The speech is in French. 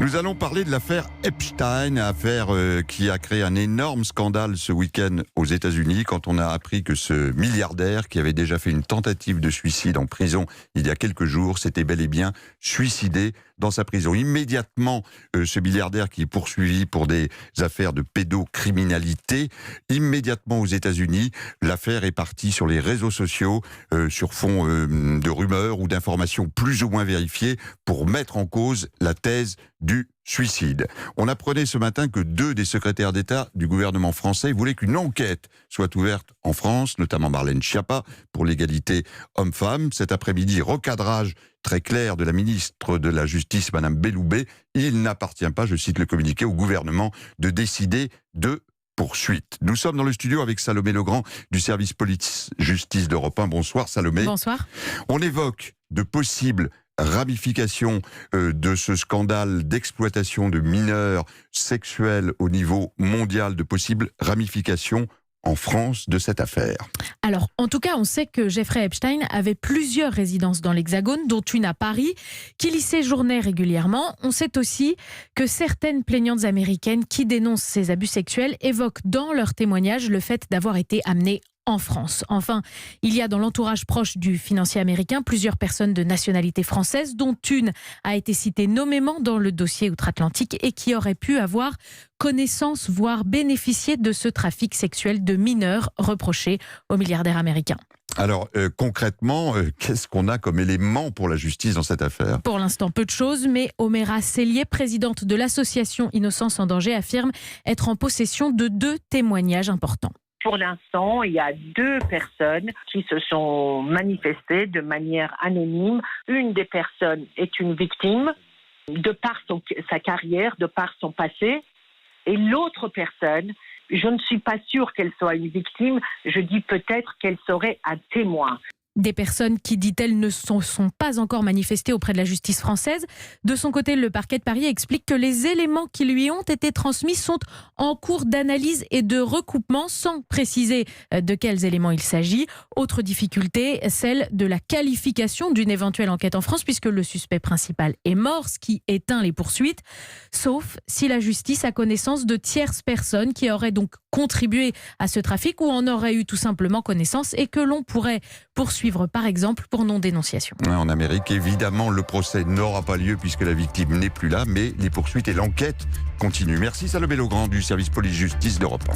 Nous allons parler de l'affaire Epstein, affaire qui a créé un énorme scandale ce week-end aux États-Unis quand on a appris que ce milliardaire qui avait déjà fait une tentative de suicide en prison il y a quelques jours s'était bel et bien suicidé dans sa prison. Immédiatement, ce milliardaire qui est poursuivi pour des affaires de pédocriminalité, immédiatement aux États-Unis, l'affaire est partie sur les réseaux sociaux sur fond de rumeurs ou d'informations plus ou moins vérifiées pour mettre en cause la thèse du suicide. On apprenait ce matin que 2 des secrétaires d'État du gouvernement français voulaient qu'une enquête soit ouverte en France, notamment Marlène Schiappa, pour l'égalité homme-femme. Cet après-midi, recadrage très clair de la ministre de la Justice, Madame Belloubet. Il n'appartient pas, je cite le communiqué, au gouvernement de décider de poursuite. Nous sommes dans le studio avec Salomé Legrand du service police-justice d'Europe 1. Bonsoir Salomé. Bonsoir. On évoque de possibles ramifications de ce scandale d'exploitation de mineurs sexuels au niveau mondial, de possibles ramifications en France de cette affaire. Alors, en tout cas, on sait que Jeffrey Epstein avait plusieurs résidences dans l'Hexagone, dont une à Paris, qu'il y séjournait régulièrement. On sait aussi que certaines plaignantes américaines qui dénoncent ces abus sexuels évoquent dans leurs témoignages le fait d'avoir été amenées en France. Enfin, il y a dans l'entourage proche du financier américain plusieurs personnes de nationalité française, dont une a été citée nommément dans le dossier outre-Atlantique et qui aurait pu avoir connaissance, voire bénéficier de ce trafic sexuel de mineurs reproché au milliardaire américain. Alors, concrètement, qu'est-ce qu'on a comme élément pour la justice dans cette affaire ? Pour l'instant, peu de choses, mais Oméra Sellier, présidente de l'association Innocence en danger, affirme être en possession de 2 témoignages importants. Pour l'instant, il y a 2 personnes qui se sont manifestées de manière anonyme. Une des personnes est une victime de par sa carrière, de par son passé. Et l'autre personne, je ne suis pas sûre qu'elle soit une victime, je dis peut-être qu'elle serait un témoin. Des personnes qui, dit-elle, ne sont pas encore manifestées auprès de la justice française. De son côté, le parquet de Paris explique que les éléments qui lui ont été transmis sont en cours d'analyse et de recoupement, sans préciser de quels éléments il s'agit. Autre difficulté, celle de la qualification d'une éventuelle enquête en France, puisque le suspect principal est mort, ce qui éteint les poursuites, sauf si la justice a connaissance de tierces personnes qui auraient donc contribué à ce trafic ou en auraient eu tout simplement connaissance et que l'on pourrait poursuivre par exemple pour non-dénonciation. En Amérique, évidemment, le procès n'aura pas lieu puisque la victime n'est plus là, mais les poursuites et l'enquête continuent. Merci Salomé Legrand du service police-justice d'Europe 1.